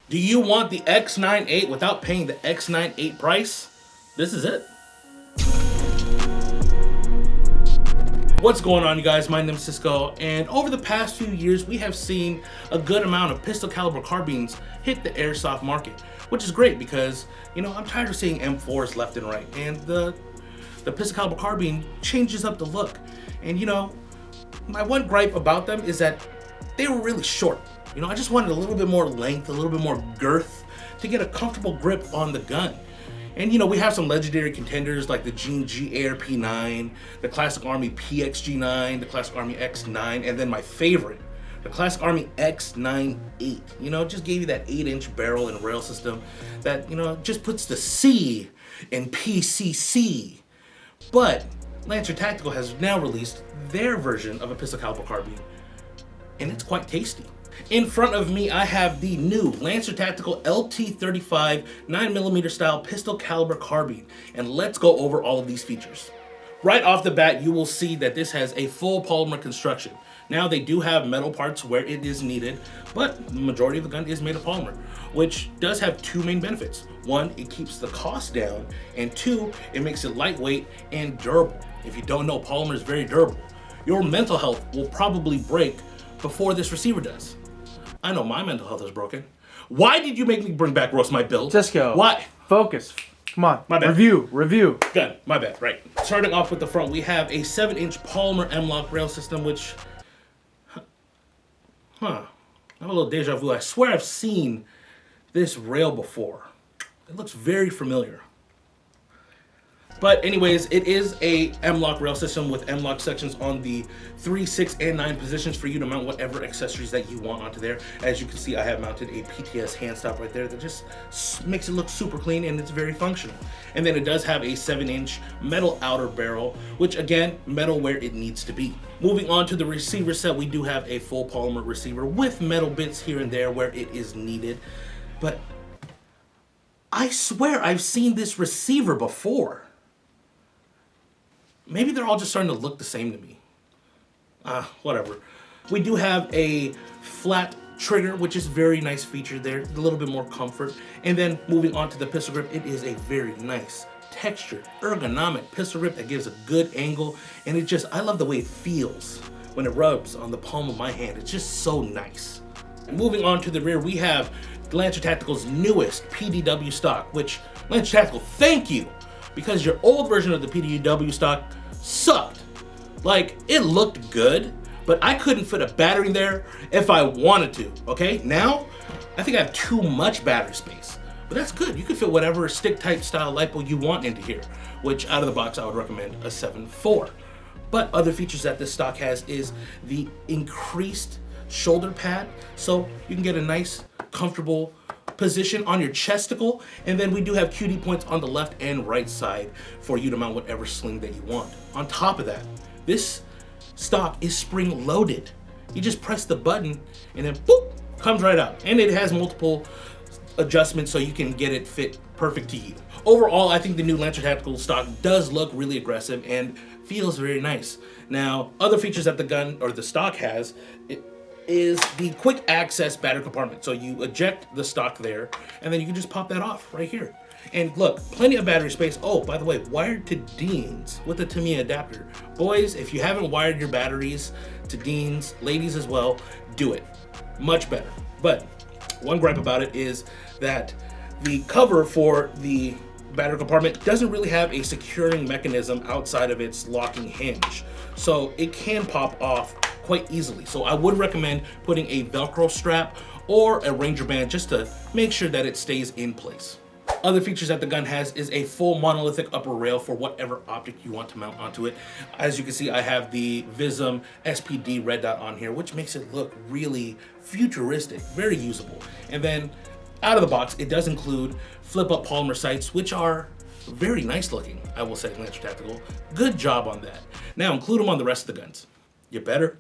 Do you want the X98 without paying the X98 price? This is it. What's going on, you guys? My name is Cisco, and over the past few years we have seen a good amount of pistol caliber carbines hit the airsoft market, which is great because, you know, I'm tired of seeing M4s left and right, and the pistol caliber carbine changes up the look. And you know, my one gripe about them is that they were really short. You know, I just wanted a little bit more length, a little bit more girth to get a comfortable grip on the gun. And you know, we have some legendary contenders like the Gene G ARP9, the Classic Army PXG9, the Classic Army X9, and then my favorite, the Classic Army X98. You know, just gave you that 8-inch barrel and rail system that, you know, just puts the C in PCC. But Lancer Tactical has now released their version of a pistol caliber carbine, and it's quite tasty. In front of me, I have the new Lancer Tactical LT-35 9mm style pistol caliber carbine, and let's go over all of these features. Right off the bat, you will see that this has a full polymer construction. Now, they do have metal parts where it is needed, but the majority of the gun is made of polymer, which does have two main benefits. One, it keeps the cost down, and two, it makes it lightweight and durable. If you don't know, polymer is very durable. Your mental health will probably break before this receiver does. I know my mental health is broken. Why did you make me bring back Roast My Build? Cisco. Why? Focus. Come on. My bad. Review. Good. My bad. Right. Starting off with the front, we have a 7-inch polymer M-LOK rail system, which... I have a little deja vu. I swear I've seen this rail before. It looks very familiar. But anyways, it is a M-LOK rail system with M-LOK sections on the 3, 6, and 9 positions for you to mount whatever accessories that you want onto there. As you can see, I have mounted a PTS hand stop right there that just makes it look super clean, and it's very functional. And then it does have a 7-inch metal outer barrel, which again, metal where it needs to be. Moving on to the receiver set, we do have a full polymer receiver with metal bits here and there where it is needed. But I swear I've seen this receiver before. Maybe they're all just starting to look the same to me. Whatever. We do have a flat trigger, which is a very nice feature there, a little bit more comfort. And then moving on to the pistol grip, it is a very nice, textured, ergonomic pistol grip that gives a good angle. And it just, I love the way it feels when it rubs on the palm of my hand. It's just so nice. And moving on to the rear, we have Lancer Tactical's newest PDW stock, which, Lancer Tactical, thank you! Because your old version of the PDW stock sucked. Like, it looked good, but I couldn't fit a battery in there if I wanted to, okay? Now, I think I have too much battery space, but that's good. You can fit whatever stick-type style LiPo you want into here, which out of the box, I would recommend a 7.4. But other features that this stock has is the increased shoulder pad, so you can get a nice, comfortable position on your chesticle, and then we do have QD points on the left and right side for you to mount whatever sling that you want. On top of that, this stock is spring loaded. You just press the button and then boop, comes right out. And it has multiple adjustments so you can get it fit perfect to you. Overall, I think the new Lancer Tactical stock does look really aggressive and feels very nice. Now, other features that the gun or the stock has, is the quick access battery compartment. So you eject the stock there, and then you can just pop that off right here. And look, plenty of battery space. Oh, by the way, wired to Deans with the Tamiya adapter. Boys, if you haven't wired your batteries to Deans, ladies as well, do it. Much better. But one gripe about it is that the cover for the battery compartment doesn't really have a securing mechanism outside of its locking hinge. So it can pop off quite easily. So I would recommend putting a Velcro strap or a Ranger band just to make sure that it stays in place. Other features that the gun has is a full monolithic upper rail for whatever optic you want to mount onto it. As you can see, I have the Vism SPD red dot on here, which makes it look really futuristic, very usable. And then out of the box, it does include flip-up polymer sights, which are very nice looking, I will say, Lancer Tactical. Good job on that. Now include them on the rest of the guns. You better.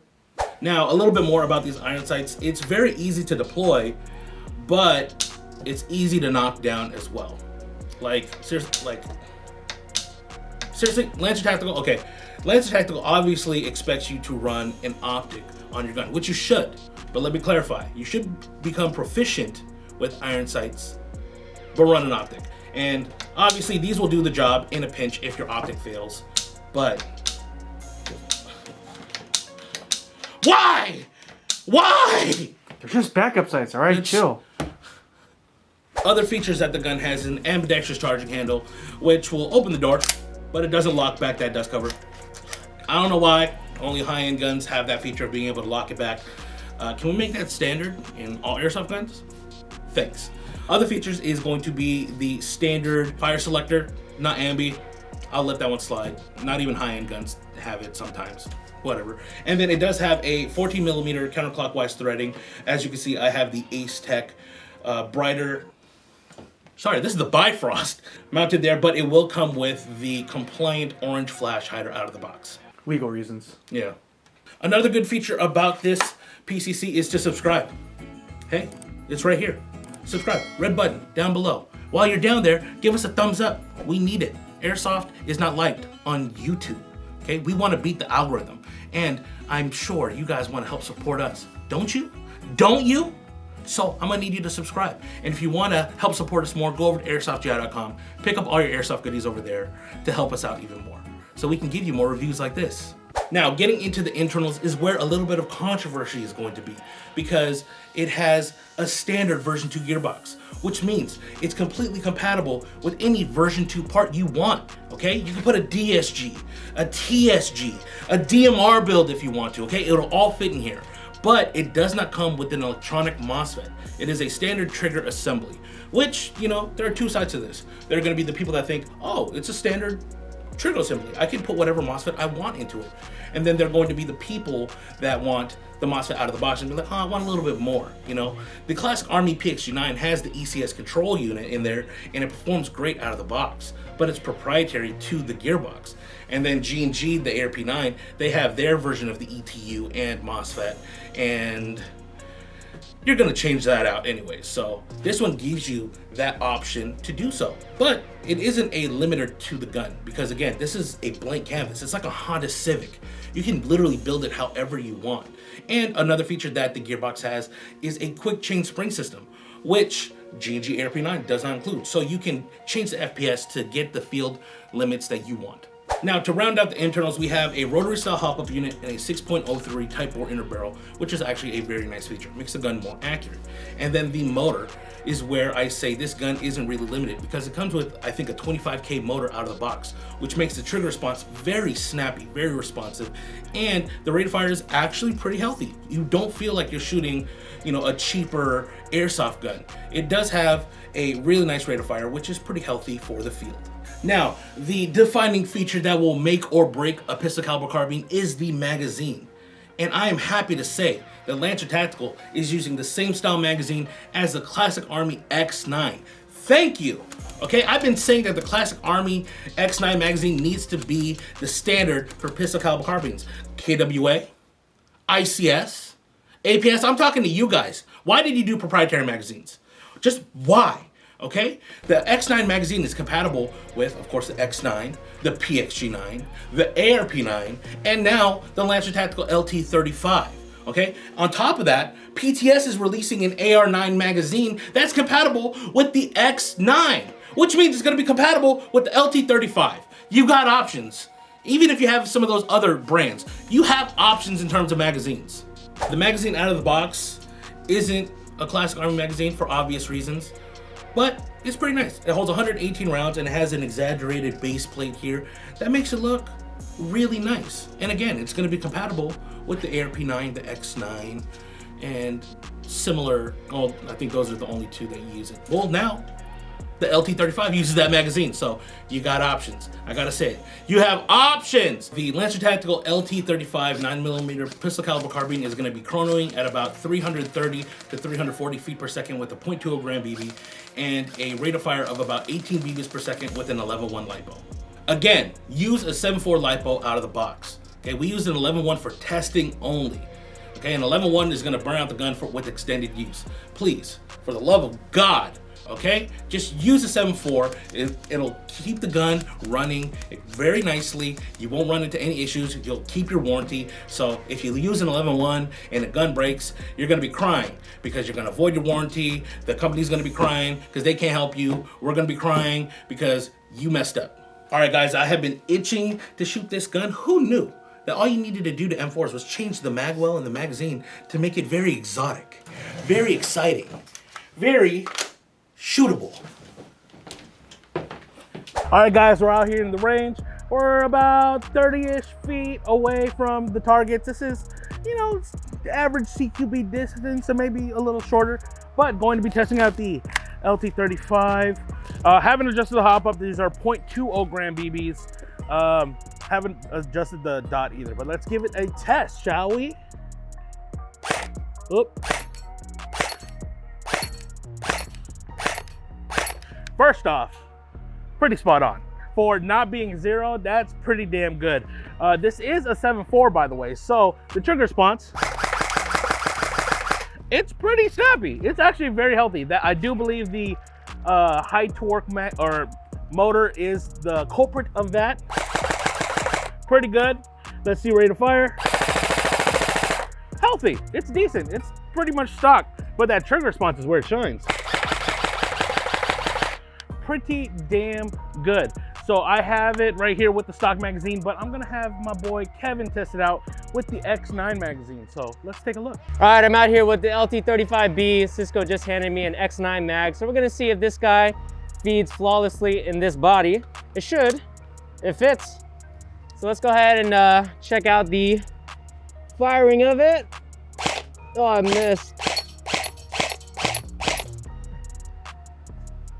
Now, a little bit more about these iron sights. It's very easy to deploy, but it's easy to knock down as well. Seriously, Lancer Tactical, okay. Lancer Tactical obviously expects you to run an optic on your gun, which you should. But let me clarify, you should become proficient with iron sights, but run an optic. And obviously these will do the job in a pinch if your optic fails, but why? Why? They're just backup sights, all right? Chill. Other features that the gun has is an ambidextrous charging handle, which will open the door, but it doesn't lock back that dust cover. I don't know why. Only high-end guns have that feature of being able to lock it back. Can we make that standard in all airsoft guns? Thanks. Other features is going to be the standard fire selector, not ambi. I'll let that one slide. Not even high-end guns have it sometimes. Whatever. And then it does have a 14 millimeter counterclockwise threading. As you can see, I have the Ace Tech brighter. Sorry, this is the Bifrost mounted there, but it will come with the compliant orange flash hider out of the box. Legal reasons. Yeah. Another good feature about this PCC is to subscribe. Hey, it's right here. Subscribe, red button down below. While you're down there, give us a thumbs up. We need it. Airsoft is not liked on YouTube. Okay, we want to beat the algorithm, and I'm sure you guys want to help support us. Don't you? Don't you? So I'm gonna need you to subscribe. And if you wanna help support us more, go over to airsoftgi.com, pick up all your airsoft goodies over there to help us out even more, so we can give you more reviews like this. Now, getting into the internals is where a little bit of controversy is going to be, because it has a standard version 2 gearbox, which means it's completely compatible with any version 2 part you want, okay? You can put a DSG, a TSG, a DMR build if you want to, okay? It'll all fit in here. But it does not come with an electronic MOSFET. It is a standard trigger assembly, which, you know, there are two sides to this. There are gonna be the people that think, oh, it's a standard trigger assembly. I can put whatever MOSFET I want into it. And then there are going to be the people that want the MOSFET out of the box and be like, oh, I want a little bit more, you know? The classic Army PXG9 has the ECS control unit in there, and it performs great out of the box, but it's proprietary to the gearbox. And then G&G, the ARP9, they have their version of the ETU and MOSFET, and you're gonna change that out anyway. So this one gives you that option to do so. But it isn't a limiter to the gun, because again, this is a blank canvas. It's like a Honda Civic. You can literally build it however you want. And another feature that the gearbox has is a quick change spring system, which G&G ARP9 does not include. So you can change the FPS to get the field limits that you want. Now, to round out the internals, we have a rotary style hop-up unit and a 6.03 Type 4 inner barrel, which is actually a very nice feature. It makes the gun more accurate. And then the motor is where I say this gun isn't really limited, because it comes with, I think, a 25K motor out of the box, which makes the trigger response very snappy, very responsive, and the rate of fire is actually pretty healthy. You don't feel like you're shooting, you know, a cheaper airsoft gun. It does have a really nice rate of fire, which is pretty healthy for the field. Now, the defining feature that will make or break a pistol caliber carbine is the magazine. And I am happy to say that Lancer Tactical is using the same style magazine as the Classic Army X9. Thank you. Okay, I've been saying that the Classic Army X9 magazine needs to be the standard for pistol caliber carbines. KWA, ICS, APS, I'm talking to you guys. Why did you do proprietary magazines? Just why? Okay, the X9 magazine is compatible with, of course, the X9, the PXG9, the ARP9, and now the Lancer Tactical LT-35. Okay, on top of that, PTS is releasing an AR9 magazine that's compatible with the X9, which means it's going to be compatible with the LT-35. You got options. Even if you have some of those other brands, you have options in terms of magazines. The magazine out of the box isn't a Classic Army magazine for obvious reasons, but it's pretty nice. It holds 118 rounds and it has an exaggerated base plate here that makes it look really nice. And again, it's going to be compatible with the ARP9, the X9, and similar. Oh, I think those are the only two that use it. Well, now the LT-35 uses that magazine, so you got options. I gotta say it. You have options! The Lancer Tactical LT-35 9mm pistol caliber carbine is gonna be chronoing at about 330 to 340 feet per second with a .20 gram BB and a rate of fire of about 18 BBs per second with an 11.1 LiPo. Again, use a 7.4 LiPo out of the box. Okay, we use an 11.1 for testing only. Okay, an 11.1 is gonna burn out the gun with extended use. Please, for the love of God, Okay, just use the 7.4. It'll keep the gun running very nicely. You won't run into any issues. You'll keep your warranty. So if you use an 11.1 and a gun breaks, you're gonna be crying because you're gonna void your warranty. The company's gonna be crying because they can't help you. We're gonna be crying because you messed up. All right, guys, I have been itching to shoot this gun. Who knew that all you needed to do to M4s was change the magwell and the magazine to make it very exotic, very exciting, very shootable. All right, guys, we're out here in the range. We're about 30-ish feet away from the targets. This is, you know, average CQB distance, so maybe a little shorter, but going to be testing out the LT-35. Haven't adjusted the hop up. These are 0.20 gram BBs. Haven't adjusted the dot either, but let's give it a test, shall we? Oop. First off, pretty spot on. For not being 0, that's pretty damn good. This is a 7.4, by the way, so the trigger response, it's pretty snappy. It's actually very healthy. That I do believe the high torque motor is the culprit of that. Pretty good. Let's see, rate of fire. Healthy. It's decent. It's pretty much stock, but that trigger response is where it shines. Pretty damn good. So I have it right here with the stock magazine, but I'm gonna have my boy Kevin test it out with the X9 magazine. So let's take a look. All right, I'm out here with the LT-35B. Cisco just handed me an X9 mag. So we're gonna see if this guy feeds flawlessly in this body. It should, it fits. So let's go ahead and check out the firing of it. Oh, I missed.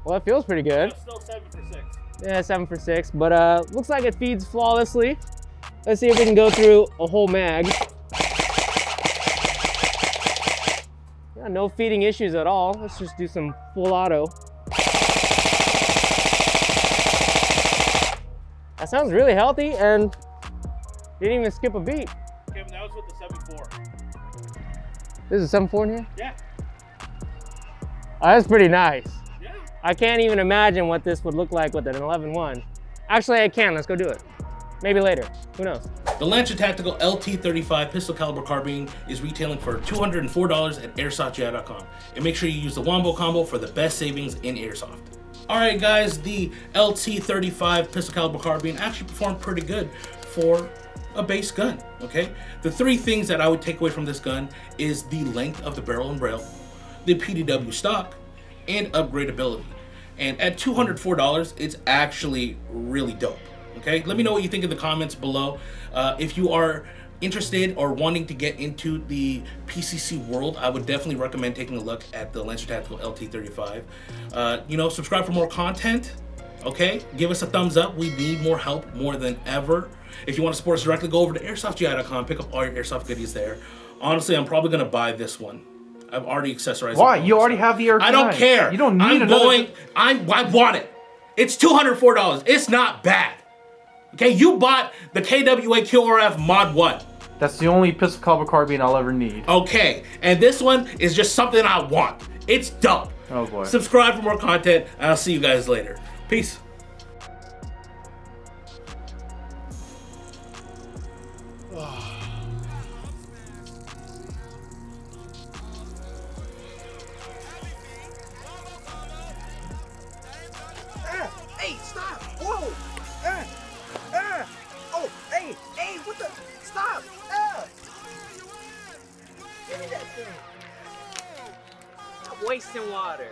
Well, it feels pretty good. It's still 7 for 6. Yeah, 7 for 6, but looks like it feeds flawlessly. Let's see if we can go through a whole mag. Yeah, no feeding issues at all. Let's just do some full auto. That sounds really healthy and didn't even skip a beat. Kevin, that was with the 7.4. This is a 7.4 in here? Yeah. Oh, that's pretty nice. Yeah. I can't even imagine what this would look like with an 11.1. Actually, I can. Let's go do it. Maybe later. Who knows? The Lancer Tactical LT-35 Pistol Caliber Carbine is retailing for $204 at airsoftgi.com. And make sure you use the Wombo Combo for the best savings in Airsoft. Alright guys, the LT-35 Pistol Caliber Carbine actually performed pretty good for a base gun, okay? The 3 things that I would take away from this gun is the length of the barrel and rail, the PTW stock, and upgradability. And at $204, it's actually really dope. Okay, let me know what you think in the comments below. If you are interested or wanting to get into the PCC world, I would definitely recommend taking a look at the Lancer Tactical LT-35. You know, subscribe for more content. Okay, give us a thumbs up. We need more help more than ever. If you want to support us directly, go over to airsoftgi.com, pick up all your airsoft goodies there. Honestly, I'm probably gonna buy this one. I've already accessorized. Why? You already have the Air9. I don't care. You don't need another. I want it. It's $204. It's not bad. Okay, you bought the KWA QRF Mod 1. That's the only pistol caliber carbine I'll ever need. Okay, and this one is just something I want. It's dope. Oh boy. Subscribe for more content, and I'll see you guys later. Peace. Hey, stop! Whoa! Oh, hey, what the? Stop! Give me that thing! Stop wasting water.